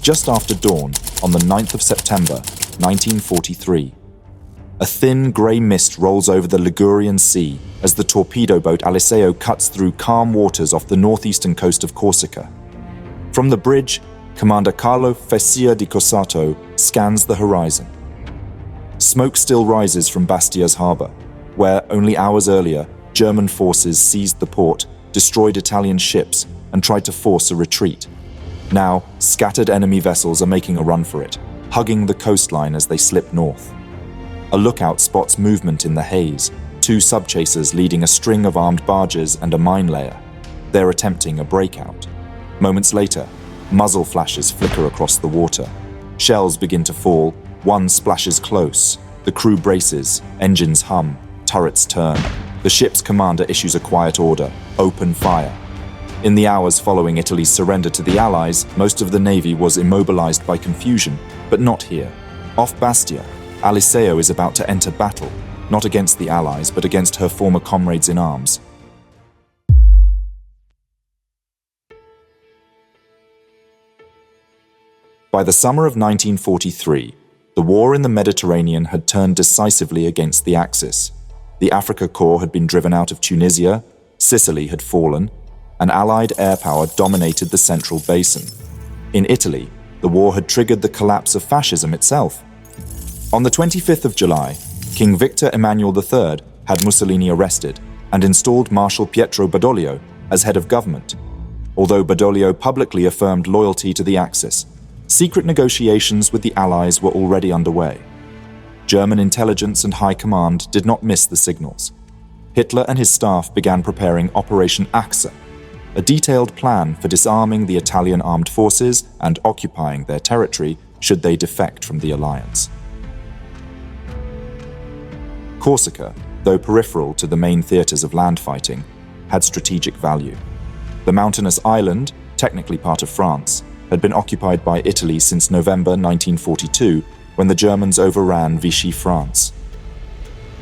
just after dawn on the 9th of September, 1943. A thin grey mist rolls over the Ligurian Sea as the torpedo boat Aliseo cuts through calm waters off the northeastern coast of Corsica. From the bridge, Commander Carlo Fecia di Cossato scans the horizon. Smoke still rises from Bastia's harbour, where only hours earlier, German forces seized the port, destroyed Italian ships, and tried to force a retreat. Now, scattered enemy vessels are making a run for it, hugging the coastline as they slip north. A lookout spots movement in the haze, 2 sub-chasers leading a string of armed barges and a mine layer. They're attempting a breakout. Moments later, muzzle flashes flicker across the water. Shells begin to fall, one splashes close. The crew braces, engines hum, turrets turn. The ship's commander issues a quiet order: open fire. In the hours following Italy's surrender to the Allies, most of the navy was immobilized by confusion, but not here. Off Bastia, Aliseo is about to enter battle, not against the Allies, but against her former comrades in arms. By the summer of 1943, the war in the Mediterranean had turned decisively against the Axis. The Africa Corps had been driven out of Tunisia, Sicily had fallen, and Allied air power dominated the central basin. In Italy, the war had triggered the collapse of fascism itself. On the 25th of July, King Victor Emmanuel III had Mussolini arrested and installed Marshal Pietro Badoglio as head of government. Although Badoglio publicly affirmed loyalty to the Axis, secret negotiations with the Allies were already underway. German intelligence and high command did not miss the signals. Hitler and his staff began preparing Operation Achse, a detailed plan for disarming the Italian armed forces and occupying their territory should they defect from the alliance. Corsica, though peripheral to the main theatres of land fighting, had strategic value. The mountainous island, technically part of France, had been occupied by Italy since November 1942, when the Germans overran Vichy France.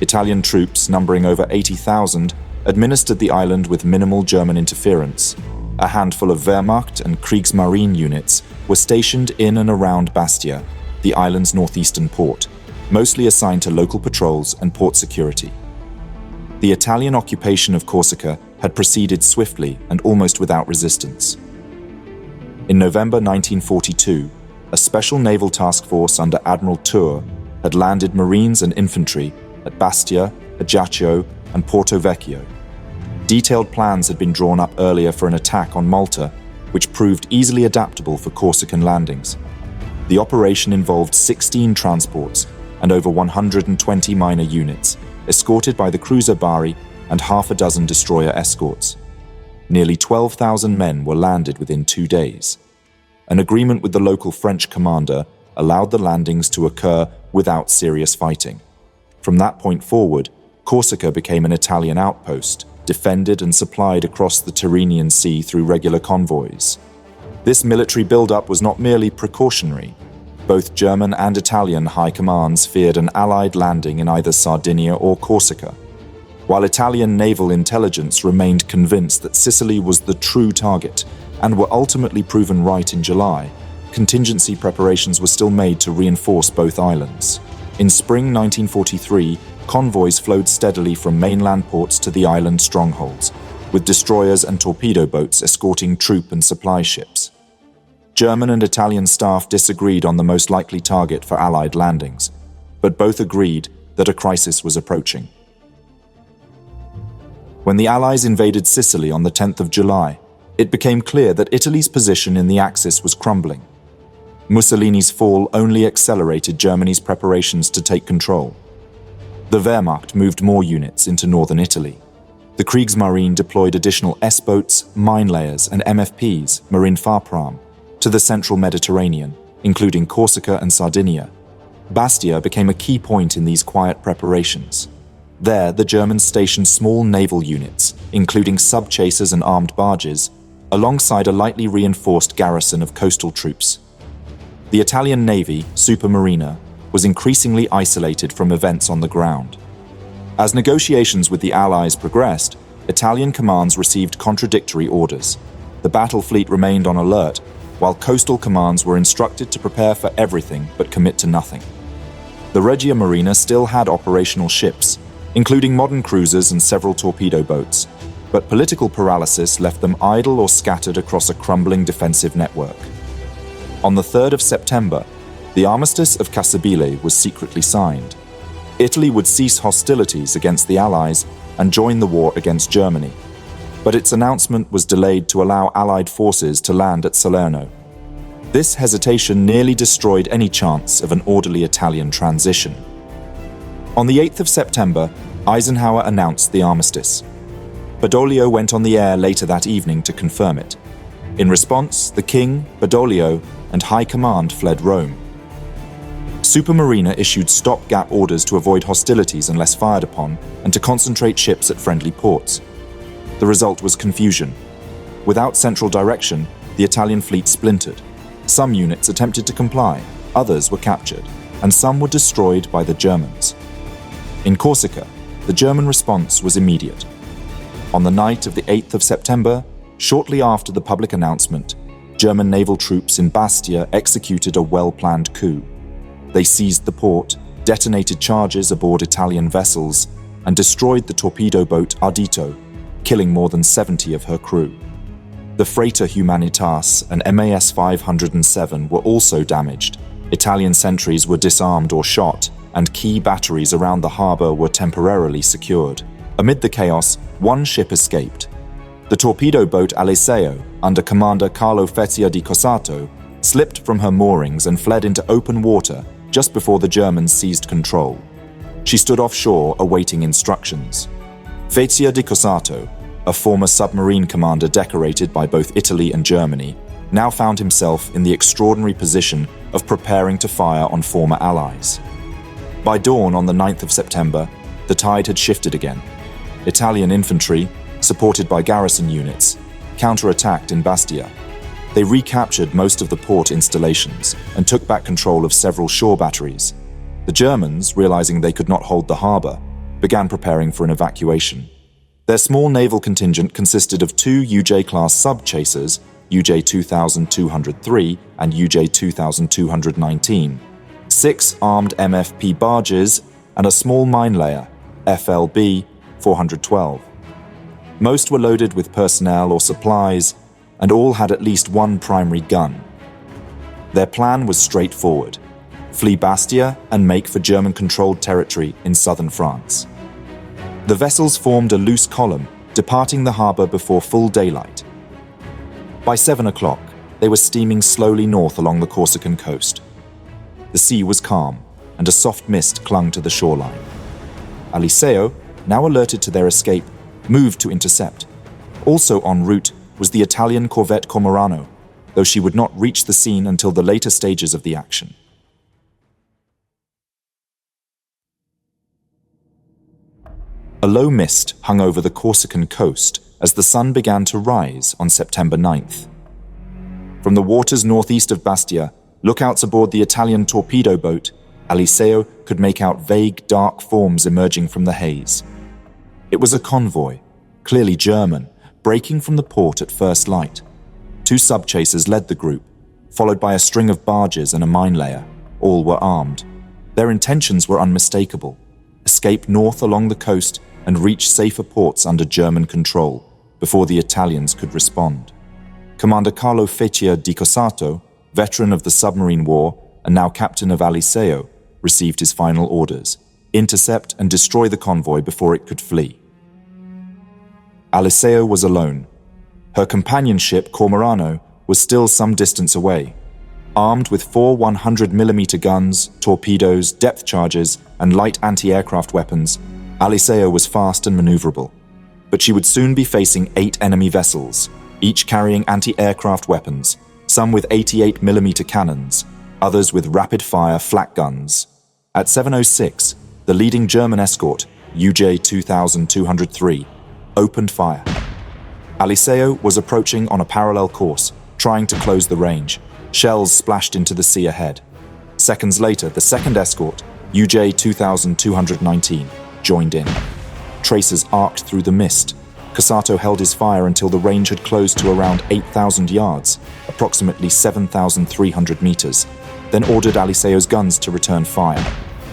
Italian troops, numbering over 80,000, administered the island with minimal German interference. A handful of Wehrmacht and Kriegsmarine units were stationed in and around Bastia, the island's northeastern port, mostly assigned to local patrols and port security. The Italian occupation of Corsica had proceeded swiftly and almost without resistance. In November 1942, a special naval task force under Admiral Tour had landed Marines and infantry at Bastia, Ajaccio, and Porto Vecchio. Detailed plans had been drawn up earlier for an attack on Malta, which proved easily adaptable for Corsican landings. The operation involved 16 transports and over 120 minor units, escorted by the cruiser Bari and half a dozen destroyer escorts. Nearly 12,000 men were landed within 2 days. An agreement with the local French commander allowed the landings to occur without serious fighting. From that point forward, Corsica became an Italian outpost, defended and supplied across the Tyrrhenian Sea through regular convoys. This military build-up was not merely precautionary. Both German and Italian high commands feared an Allied landing in either Sardinia or Corsica, while Italian naval intelligence remained convinced that Sicily was the true target and were ultimately proven right in July. Contingency preparations were still made to reinforce both islands. In spring 1943, convoys flowed steadily from mainland ports to the island strongholds, with destroyers and torpedo boats escorting troop and supply ships. German and Italian staff disagreed on the most likely target for Allied landings, but both agreed that a crisis was approaching. When the Allies invaded Sicily on the 10th of July, it became clear that Italy's position in the Axis was crumbling. Mussolini's fall only accelerated Germany's preparations to take control. The Wehrmacht moved more units into northern Italy. The Kriegsmarine deployed additional S-boats, mine layers, and MFPs, Marinefahrzeuge, to the central Mediterranean, including Corsica and Sardinia. Bastia became a key point in these quiet preparations. There, the Germans stationed small naval units, including sub-chasers and armed barges, alongside a lightly reinforced garrison of coastal troops. The Italian Navy, Supermarina, was increasingly isolated from events on the ground. As negotiations with the Allies progressed, Italian commands received contradictory orders. The battle fleet remained on alert, while coastal commands were instructed to prepare for everything but commit to nothing. The Regia Marina still had operational ships, including modern cruisers and several torpedo boats, but political paralysis left them idle or scattered across a crumbling defensive network. On the 3rd of September, the armistice of Cassabile was secretly signed. Italy would cease hostilities against the Allies and join the war against Germany, but its announcement was delayed to allow Allied forces to land at Salerno. This hesitation nearly destroyed any chance of an orderly Italian transition. On the 8th of September, Eisenhower announced the armistice. Badoglio went on the air later that evening to confirm it. In response, the King, Badoglio, and High Command fled Rome. Supermarina issued stopgap orders to avoid hostilities unless fired upon and to concentrate ships at friendly ports. The result was confusion. Without central direction, the Italian fleet splintered. Some units attempted to comply, others were captured, and some were destroyed by the Germans. In Corsica, the German response was immediate. On the night of the 8th of September, shortly after the public announcement, German naval troops in Bastia executed a well-planned coup. They seized the port, detonated charges aboard Italian vessels, and destroyed the torpedo boat Ardito, killing more than 70 of her crew. The freighter Humanitas and MAS 507 were also damaged. Italian sentries were disarmed or shot, and key batteries around the harbour were temporarily secured. Amid the chaos, one ship escaped. The torpedo boat Aliseo, under Commander Carlo Fecia di Cossato, slipped from her moorings and fled into open water just before the Germans seized control. She stood offshore awaiting instructions. Fecia di Cossato, a former submarine commander decorated by both Italy and Germany, now found himself in the extraordinary position of preparing to fire on former allies. By dawn on the 9th of September, the tide had shifted again. Italian infantry, supported by garrison units, counterattacked in Bastia. They recaptured most of the port installations and took back control of several shore batteries. The Germans, realizing they could not hold the harbour, began preparing for an evacuation. Their small naval contingent consisted of 2 UJ-class sub-chasers, UJ-2203 and UJ-2219, 6 armed MFP barges, and a small mine layer, FLB 412. Most were loaded with personnel or supplies, and all had at least one primary gun. Their plan was straightforward: flee Bastia and make for German-controlled territory in southern France. The vessels formed a loose column, departing the harbour before full daylight. By 7 o'clock, they were steaming slowly north along the Corsican coast. The sea was calm, and a soft mist clung to the shoreline. Aliseo, now alerted to their escape, moved to intercept. Also en route was the Italian corvette Cormorano, though she would not reach the scene until the later stages of the action. A low mist hung over the Corsican coast as the sun began to rise on September 9th. From the waters northeast of Bastia, lookouts aboard the Italian torpedo boat, Aliseo could make out vague, dark forms emerging from the haze. It was a convoy, clearly German, breaking from the port at first light. 2 sub-chasers led the group, followed by a string of barges and a mine layer. All were armed. Their intentions were unmistakable: escape north along the coast and reach safer ports under German control before the Italians could respond. Commander Carlo Fecia di Cossato, veteran of the submarine war and now captain of Aliseo, received his final orders: intercept and destroy the convoy before it could flee. Aliseo was alone. Her companion ship, Cormorano, was still some distance away. Armed with 4 100mm guns, torpedoes, depth charges, and light anti-aircraft weapons, Aliseo was fast and maneuverable. But she would soon be facing 8 enemy vessels, each carrying anti-aircraft weapons, some with 88mm cannons, others with rapid-fire flak guns. At 7:06, the leading German escort, UJ-2203, opened fire. Aliseo was approaching on a parallel course, trying to close the range. Shells splashed into the sea ahead. Seconds later, the second escort, UJ-2219, joined in. Tracers arced through the mist. Cossato held his fire until the range had closed to around 8,000 yards, approximately 7,300 meters, then ordered Aliseo's guns to return fire.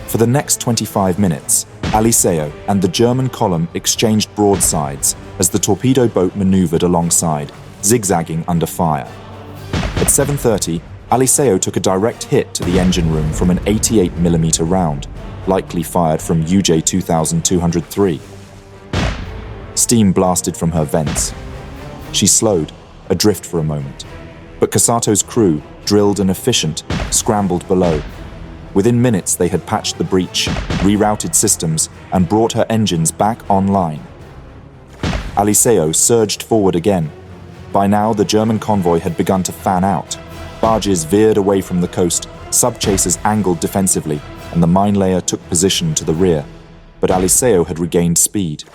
For the next 25 minutes, Aliseo and the German column exchanged broadsides as the torpedo boat maneuvered alongside, zigzagging under fire. At 7:30, Aliseo took a direct hit to the engine room from an 88mm round, likely fired from UJ-2203. Steam blasted from her vents. She slowed, adrift for a moment. But Cossato's crew, drilled and efficient, scrambled below. Within minutes, they had patched the breach, rerouted systems, and brought her engines back online. Aliseo surged forward again. By now, the German convoy had begun to fan out. Barges veered away from the coast, sub-chasers angled defensively, and the mine layer took position to the rear. But Aliseo had regained speed.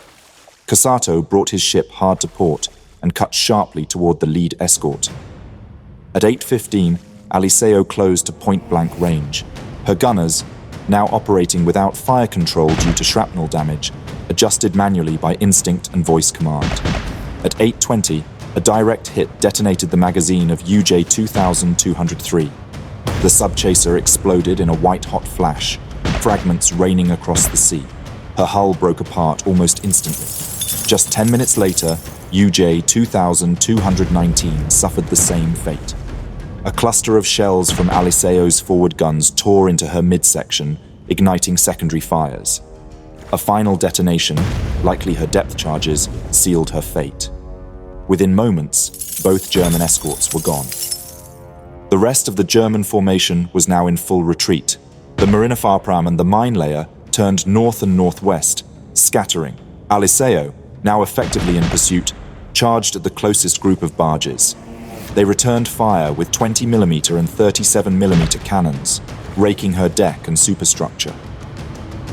Cossato brought his ship hard to port and cut sharply toward the lead escort. At 8:15, Aliseo closed to point-blank range. Her gunners, now operating without fire control due to shrapnel damage, adjusted manually by instinct and voice command. At 8:20, a direct hit detonated the magazine of UJ-2203. The sub-chaser exploded in a white-hot flash, fragments raining across the sea. Her hull broke apart almost instantly. Just 10 minutes later, UJ-2219 suffered the same fate. A cluster of shells from Aliseo's forward guns tore into her midsection, igniting secondary fires. A final detonation, likely her depth charges, sealed her fate. Within moments, both German escorts were gone. The rest of the German formation was now in full retreat. The Marinefahrpram and the mine layer turned north and northwest, scattering. Aliseo, now effectively in pursuit, charged at the closest group of barges. They returned fire with 20mm and 37mm cannons, raking her deck and superstructure.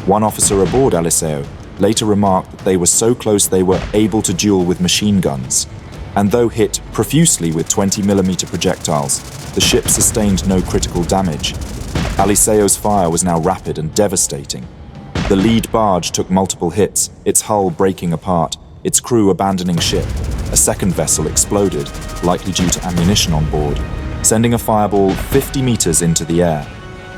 One officer aboard Aliseo later remarked that they were so close they were able to duel with machine guns, and though hit profusely with 20mm projectiles, the ship sustained no critical damage. Aliseo's fire was now rapid and devastating. The lead barge took multiple hits, its hull breaking apart, its crew abandoning ship. A second vessel exploded, likely due to ammunition on board, sending a fireball 50 meters into the air.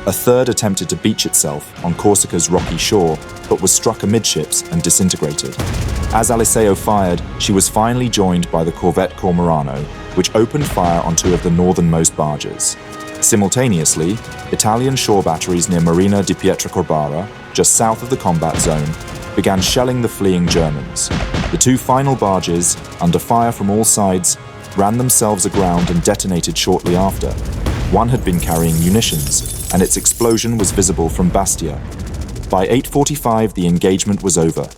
A third attempted to beach itself on Corsica's rocky shore, but was struck amidships and disintegrated. As Aliseo fired, she was finally joined by the corvette Cormorano, which opened fire on two of the northernmost barges. Simultaneously, Italian shore batteries near Marina di Pietracorbara, just south of the combat zone, began shelling the fleeing Germans. The two final barges, under fire from all sides, ran themselves aground and detonated shortly after. One had been carrying munitions, and its explosion was visible from Bastia. By 8:45, the engagement was over.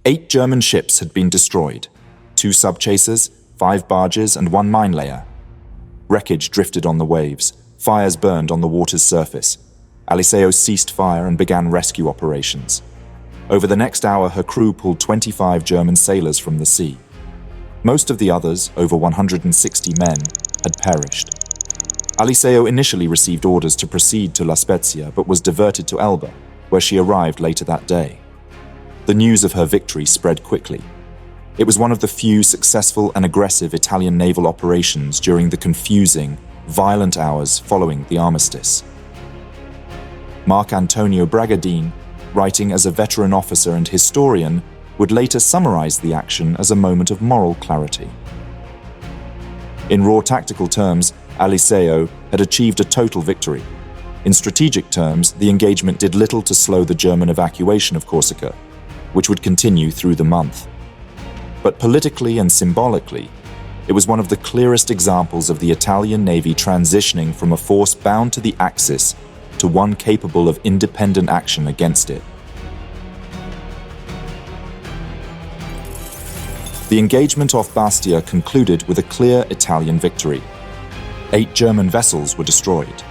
8 German ships had been destroyed, 2 sub-chasers, 5 barges, and 1 mine layer. Wreckage drifted on the waves, fires burned on the water's surface. Aliseo ceased fire and began rescue operations. Over the next hour, her crew pulled 25 German sailors from the sea. Most of the others, over 160 men, had perished. Aliseo initially received orders to proceed to La Spezia, but was diverted to Elba, where she arrived later that day. The news of her victory spread quickly. It was one of the few successful and aggressive Italian naval operations during the confusing, violent hours following the armistice. Marc Antonio Bragadin, writing as a veteran officer and historian, would later summarize the action as a moment of moral clarity. In raw tactical terms, Aliseo had achieved a total victory. In strategic terms, the engagement did little to slow the German evacuation of Corsica, which would continue through the month. But politically and symbolically, it was one of the clearest examples of the Italian Navy transitioning from a force bound to the Axis to one capable of independent action against it. The engagement off Bastia concluded with a clear Italian victory. 8 German vessels were destroyed.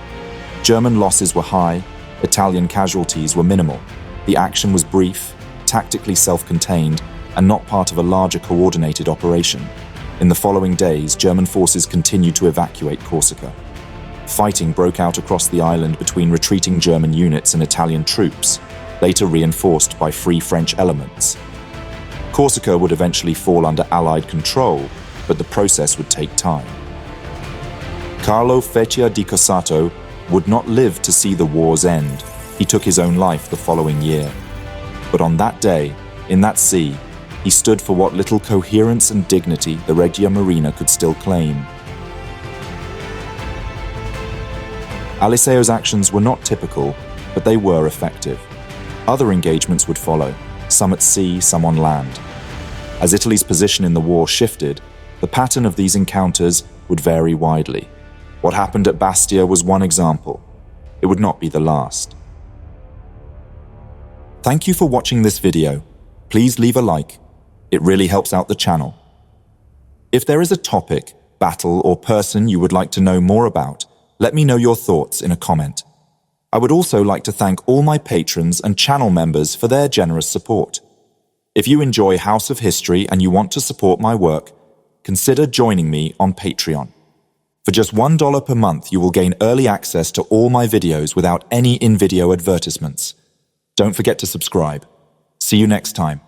German losses were high, Italian casualties were minimal. The action was brief, tactically self-contained, and not part of a larger coordinated operation. In the following days, German forces continued to evacuate Corsica. Fighting broke out across the island between retreating German units and Italian troops, later reinforced by Free French elements. Corsica would eventually fall under Allied control, but the process would take time. Carlo Fecia di Cossato would not live to see the war's end. He took his own life the following year. But on that day, in that sea, he stood for what little coherence and dignity the Regia Marina could still claim. Aliseo's actions were not typical, but they were effective. Other engagements would follow, some at sea, some on land. As Italy's position in the war shifted, the pattern of these encounters would vary widely. What happened at Bastia was one example. It would not be the last. Thank you for watching this video. Please leave a like. It really helps out the channel. If there is a topic, battle, or person you would like to know more about, let me know your thoughts in a comment. I would also like to thank all my patrons and channel members for their generous support. If you enjoy House of History and you want to support my work, consider joining me on Patreon. For just $1 per month, you will gain early access to all my videos without any in-video advertisements. Don't forget to subscribe. See you next time.